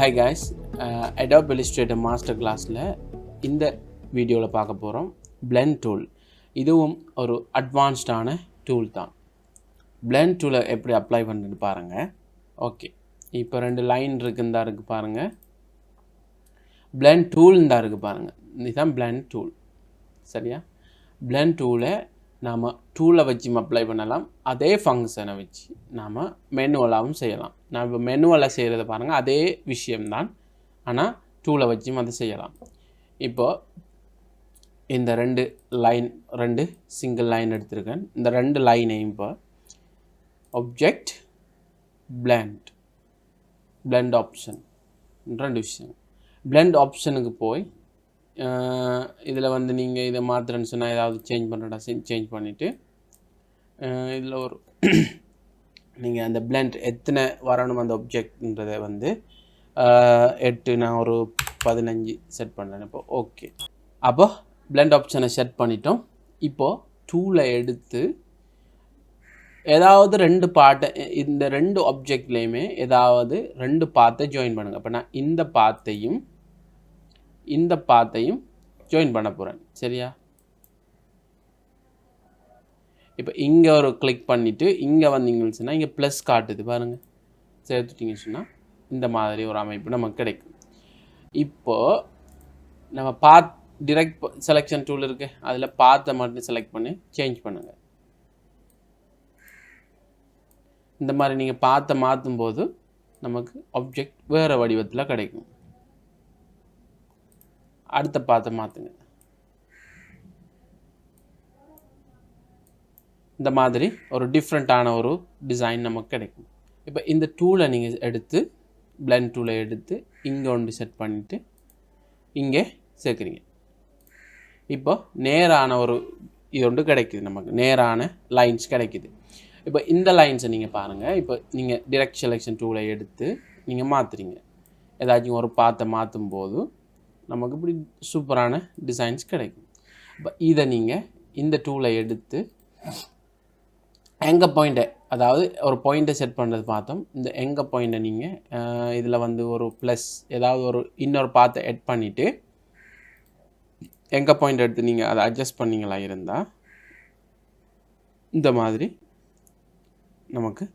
Hi guys, Adobe Illustrator Master Classல இந்த வீடியோவில் பார்க்க போகிறோம் Blend Tool. இதுவும் ஒரு அட்வான்ஸ்டான டூல் தான். Blend Tool எப்படி அப்ளை பண்ணுறது பாருங்கள். ஓகே, இப்போ 2 லைன் இருக்குந்தா இருக்குது பாருங்கள். Blend Tool தான் இருக்குது பாருங்கள். இதுதான் Blend Tool. சரியா? Blend Tool நாம் டூலை வச்சு அப்ளை பண்ணலாம். அதே ஃபங்க்ஷனை வச்சு நாம் மெனுவலாகவும் செய்யலாம். நான் இப்போ மெனுவலாக செய்கிறத பாருங்கள், அதே விஷயம்தான், ஆனால் டூலை வச்சும் அதை செய்யலாம். இப்போது இந்த 2 சிங்கிள் லைன் எடுத்திருக்கேன். இந்த 2 லைனையும் இப்போ ஆப்ஜெக்ட் பிளெண்ட் ஆப்ஷன் 2 விஷயம். பிளெண்ட் ஆப்ஷனுக்கு போய் இதில் வந்து நீங்கள் இதை மாற்றுறேன்னு சொன்னால் ஏதாவது சேஞ்ச் பண்ணுறடா சேஞ்ச் பண்ணிவிட்டு இதில் ஒரு நீங்கள் அந்த பிளெண்ட் எத்தனை வரணும் அந்த ஆப்ஜெக்ட்ன்றதை வந்து 8 நான் ஒரு 15 செட் பண்ணுறேன். இப்போ ஓகே, அப்போ பிளெண்ட் ஆப்ஷனை செட் பண்ணிட்டோம். இப்போது டூலை எடுத்து ஏதாவது 2 பார்ட்டை, இந்த 2 ஆப்ஜெக்ட்லேயுமே ஏதாவது 2 பார்ட்டை ஜாயின் பண்ணுங்கள். இப்போ நான் இந்த பாத்தையும் ஜாயின் பண்ண போகிறேன். சரியா? இப்போ இங்கே ஒரு கிளிக் பண்ணிவிட்டு இங்கே வந்தீங்கன்னு சொன்னால் இங்கே ப்ளஸ் காட்டுது பாருங்கள். சேர்த்துட்டிங்கன்னு சொன்னால் இந்த மாதிரி ஒரு அமைப்பு நமக்கு கிடைக்கும். இப்போது நம்ம டிரெக்ட் செலெக்ஷன் டூல் இருக்குது, அதில் பாத்தை மட்டும் செலக்ட் பண்ணி சேஞ்ச் பண்ணுங்கள். இந்த மாதிரி நீங்கள் பாத்தை மாற்றும் போது நமக்கு ஆப்ஜெக்ட் வேறு வடிவத்தில் கிடைக்கும். அடுத்த பாத்தை மாற்றுங்க. இந்த மாதிரி ஒரு டிஃப்ரெண்ட்டான ஒரு டிசைன் நமக்கு கிடைக்கும். இப்போ இந்த டூலை நீங்கள் எடுத்து பிளெண்ட் டூலை எடுத்து இங்கே ஒன்று செட் பண்ணிவிட்டு இங்கே சேர்க்குறீங்க. இப்போ நேரான ஒரு இது ஒன்று கிடைக்குது, நமக்கு நேரான லைன்ஸ் கிடைக்குது. இப்போ இந்த லைன்ஸை நீங்கள் பாருங்கள். இப்போ நீங்கள் டிரெக்ட் செலெக்ஷன் டூலை எடுத்து நீங்கள் மாற்றுறீங்க. ஏதாச்சும் ஒரு பாத்தை மாற்றும் போது நமக்கு இப்படி சூப்பரான டிசைன்ஸ் கிடைக்கும். இப்போ இதை நீங்கள் இந்த டூலை எடுத்து எங்கே பாயிண்ட்டை, அதாவது ஒரு பாயிண்ட்டை செட் பண்ணுறது பார்த்தோம். இந்த எங்கே பாயிண்ட்டை நீங்கள் இதில் வந்து ஒரு ப்ளஸ் ஏதாவது ஒரு இன்னொரு பாத்தை எட் பண்ணிவிட்டு எங்கே பாயிண்ட் எடுத்து நீங்கள் அதை அட்ஜஸ்ட் பண்ணிங்களா இருந்தால் இந்த மாதிரி நமக்கு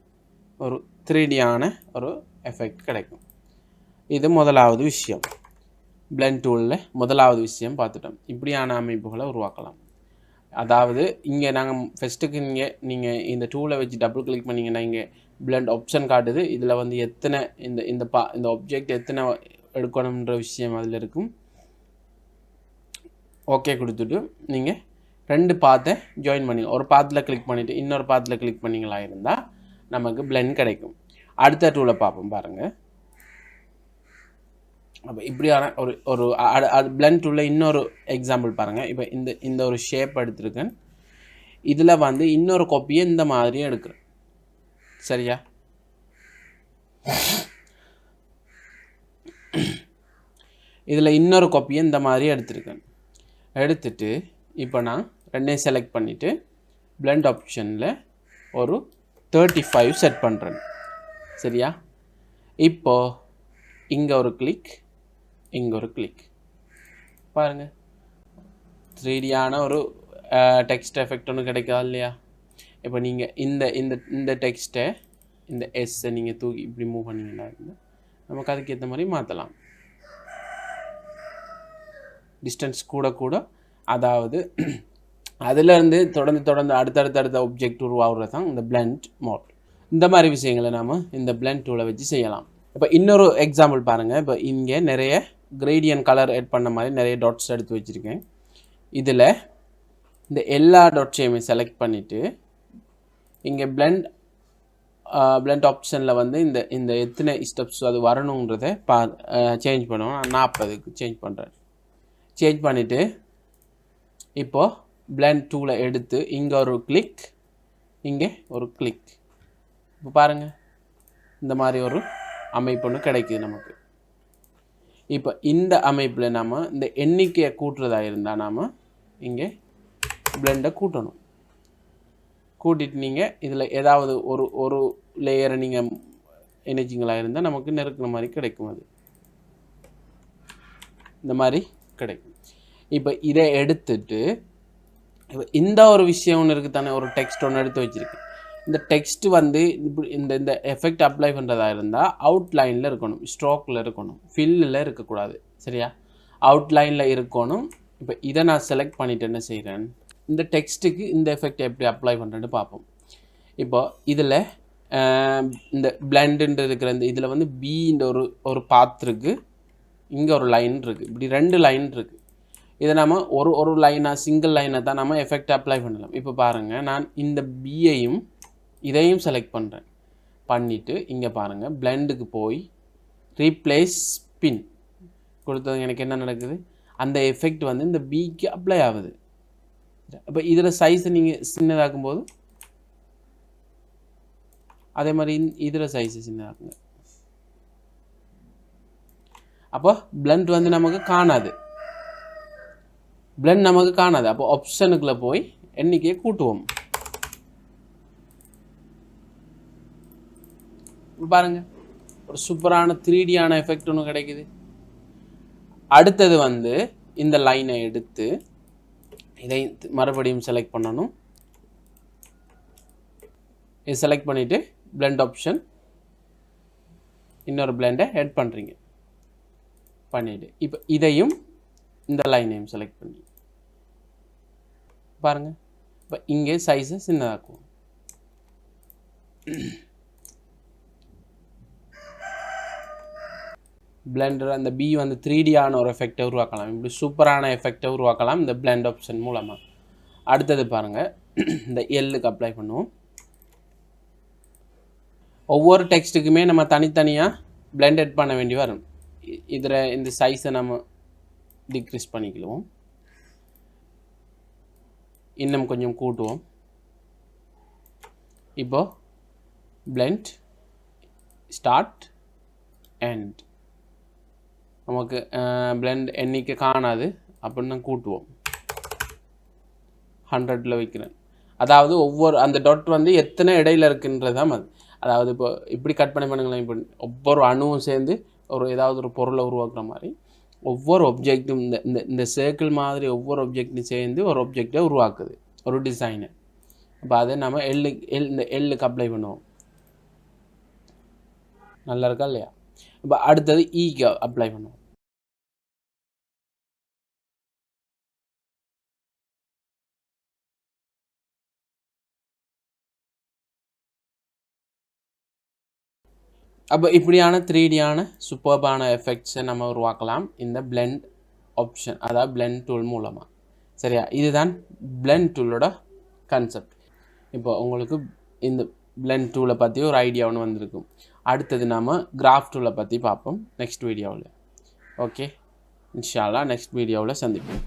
ஒரு 3Dயான ஒரு எஃபெக்ட் கிடைக்கும். இது முதலாவது விஷயம். பிளெண்ட் டூலில் முதலாவது விஷயம் பார்த்துட்டோம். இப்படியான அமைப்புகளை உருவாக்கலாம். அதாவது இங்கே நாங்கள் ஃபஸ்ட்டுக்கு நீங்கள் இந்த டூலை வச்சு டபுள் கிளிக் பண்ணிங்கன்னா இங்கே பிளெண்ட் ஆப்ஷன் காட்டுது. இதில் வந்து எத்தனை இந்த ஆப்ஜெக்ட் எத்தனை எடுக்கணுன்ற விஷயம் அதில் இருக்கும். ஓகே கொடுத்துட்டு நீங்கள் 2 பாத்தை ஜாயின் பண்ணி ஒரு பாத்தில் கிளிக் பண்ணிவிட்டு இன்னொரு பாத்தில் கிளிக் பண்ணிங்களா இருந்தால் நமக்கு பிளெண்ட் கிடைக்கும். அடுத்த டூலை பார்ப்போம் பாருங்கள். அப்போ இப்படியான ஒரு பிளெண்ட் டூலில் இன்னொரு எக்ஸாம்பிள் பாருங்கள். இப்போ இந்த ஒரு ஷேப் எடுத்துருக்கேன். இதில் வந்து இன்னொரு காப்பியை இந்த மாதிரியும் எடுக்கிறேன். சரியா? இதில் இன்னொரு காப்பியை இந்த மாதிரி எடுத்துருக்கேன். எடுத்துட்டு இப்போ நான் 2 செலக்ட் பண்ணிவிட்டு பிளெண்ட் ஆப்ஷனில் ஒரு 35 செட் பண்ணுறேன். சரியா? இப்போது இங்கே ஒரு கிளிக், இங்கே ஒரு கிளிக் பாருங்கள். 3Dயான ஒரு டெக்ஸ்ட் எஃபெக்ட் ஒன்று கிடைக்காது இல்லையா? இப்போ நீங்கள் இந்த டெக்ஸ்ட்டை இந்த எஸ்ஸை நீங்கள் தூக்கி இப்படி மூவ் பண்ணிங்கன்னா நமக்கு அதுக்கு ஏற்ற மாதிரி மாற்றலாம். டிஸ்டன்ஸ் கூட அதாவது அதிலேருந்து தொடர்ந்து அடுத்தடுத்த ஆப்ஜெக்ட் உருவாகிறது தான் இந்த பிளெண்ட் மோட். இந்த மாதிரி விஷயங்களை நாம் இந்த பிளெண்ட் டூலை வச்சு செய்யலாம். இப்போ இன்னொரு எக்ஸாம்பிள் பாருங்கள். இப்போ இங்கே நிறைய கிரேடியன்ட் கலர் ஆட் பண்ண மாதிரி நிறைய டாட்ஸ் எடுத்து வச்சுருக்கேன். இதில் இந்த எல்லா டாட்ஸையுமே செலக்ட் பண்ணிவிட்டு இங்கே பிளெண்ட் ஆப்ஷனில் வந்து இந்த எத்தனை ஸ்டெப்ஸ் அது வரணுன்றதை சேஞ்ச் பண்ணுவோம். நான் 40க்கு சேஞ்ச் பண்ணுறேன். சேஞ்ச் பண்ணிவிட்டு இப்போது பிளெண்ட் டூலை எடுத்து இங்கே ஒரு கிளிக், இங்கே ஒரு கிளிக். இப்போ பாருங்கள், இந்த மாதிரி ஒரு அமைப்பு ஒன்று கிடைக்குது நமக்கு. இப்போ இந்த அமைப்பில் நாம் இந்த எண்ணிக்கையை கூட்டுறதா இருந்தால் நாம் இங்கே பிளெண்டை கூட்டணும். கூட்டிட்டு நீங்கள் இதில் ஏதாவது ஒரு லேயரை நீங்கள் இணைச்சிங்களா இருந்தால் நமக்கு நெருக்கிற மாதிரி கிடைக்கும். அது இந்த மாதிரி கிடைக்கும். இப்போ இதை எடுத்துட்டு இப்போ இந்த ஒரு விஷயம் ஒன்று இருக்குது தானே, ஒரு டெக்ஸ்ட் ஒன்று எடுத்து வச்சுருக்கேன். இந்த டெக்ஸ்ட் வந்து இப்படி இந்த எஃபெக்ட் அப்ளை பண்ணுறதா இருந்தால் அவுட்லைனில் இருக்கணும், ஸ்ட்ரோக்கில் இருக்கணும், ஃபில்லில் இருக்கக்கூடாது. சரியா? அவுட்லைனில் இருக்கணும். இப்போ இதை நான் செலக்ட் பண்ணிவிட்டு என்ன செய்கிறேன், இந்த டெக்ஸ்ட்டுக்கு இந்த எஃபெக்ட் எப்படி அப்ளை பண்ணுறேன்னு பார்ப்போம். இப்போ இதில் இந்த பிளெண்டுன்ற இருக்கிற இந்த இதில் வந்து பீன்ற ஒரு பாத் இருக்குது, இங்கே ஒரு லைன் இருக்குது, இப்படி 2 லைன் இருக்குது. இதை நம்ம ஒரு லைனாக சிங்கிள் லைனை தான் நம்ம எஃபெக்ட் அப்ளை பண்ணலாம். இப்போ பாருங்கள், நான் இந்த பியையும் இதையும் செலக்ட் பண்ணுறேன். பண்ணிவிட்டு இங்கே பாருங்கள், பிளெண்டுக்கு போய் ரீப்ளேஸ் பின் கொடுத்தது எனக்கு என்ன நடக்குது, அந்த எஃபெக்ட் வந்து இந்த பிக்கு அப்ளை ஆகுது. அப்போ இதில் சைஸை நீங்கள் சின்னதாக்கும் போது அதே மாதிரி இதில் சைஸை சின்னதாக்குங்க. அப்போ பிளெண்ட் வந்து நமக்கு காணாது, பிளெண்ட் நமக்கு காணாது. அப்போ ஆப்ஷனுக்குள்ளே போய் எண்ணிக்கையை கூட்டுவோம். பாருங்கள், ஒரு சூப்பரான 3Dயான எஃபெக்ட் ஒன்று கிடைக்குது. அடுத்தது வந்து இந்த லைனை எடுத்து இதை மறுபடியும் செலக்ட் பண்ணணும். இதை செலக்ட் பண்ணிவிட்டு பிளெண்ட் ஆப்ஷன், இன்னொரு பிளெண்டை ஆட் பண்ணுறீங்க. பண்ணிவிட்டு இப்போ இதையும் இந்த லைனையும் செலக்ட் பண்ணி பாருங்கள். இப்போ இங்கே சைஸை சின்னதாக்குவோம். பிளெண்டர் அந்த பி வந்து 3Dயான ஒரு எஃபெக்டை உருவாக்கலாம், இப்படி சூப்பரான எஃபெக்டை உருவாக்கலாம் இந்த பிளெண்ட் ஆப்ஷன் மூலமாக. அடுத்தது பாருங்கள், இந்த எல்லுக்கு அப்ளை பண்ணுவோம். ஒவ்வொரு டெக்ஸ்ட்டுக்குமே நம்ம தனித்தனியாக பிளெண்ட் எட் பண்ண வேண்டி வரும். இதில் இந்த சைஸை நம்ம டிக்ரீஸ் பண்ணிக்குவோம், இன்னும் கொஞ்சம் கூட்டுவோம். இப்போ பிளெண்ட் ஸ்டார்ட் எண்ட், நமக்கு பிளெண்ட் எண்ணிக்கை காணாது அப்படின்னு கூட்டுவோம். 100ல் வைக்கிறேன். அதாவது ஒவ்வொரு அந்த டாட் வந்து எத்தனை இடையில இருக்குன்றதான் அது. அதாவது இப்போ இப்படி கட் பண்ணுங்களேன், இப்போ ஒவ்வொரு அணுவும் சேர்ந்து ஏதாவது ஒரு பொருளை உருவாக்குற மாதிரி ஒவ்வொரு ஒப்ஜெக்டும் இந்த சர்க்கிள் மாதிரி ஒவ்வொரு ஒப்ஜெக்டும் சேர்ந்து ஒரு ஒப்ஜெக்டை உருவாக்குது, ஒரு டிசைனை. அப்போ அதை நம்ம இந்த எல்லுக்கு அப்ளை பண்ணுவோம். நல்லா இருக்கா இல்லையா? இப்போ அடுத்தது ஈக்கு அப்ளை பண்ணுவோம். அப்போ இப்படியான 3Dயான சூப்பர்பான எஃபெக்ட்ஸை நம்ம உருவாக்கலாம் இந்த பிளெண்ட் ஆப்ஷன், அதாவது பிளெண்ட் டூல் மூலமாக. சரியா? இதுதான் பிளெண்ட் டூலோட கான்செப்ட். இப்போ உங்களுக்கு இந்த பிளெண்ட் டூலை பற்றி ஒரு ஐடியா ஒன்று வந்திருக்கும். அடுத்தது நாம் கிராஃப் டூலை பற்றி பார்ப்போம் நெக்ஸ்ட் வீடியோவில். ஓகே, இன்ஷா அல்லாஹ் நெக்ஸ்ட் வீடியோவில் சந்திப்போம்.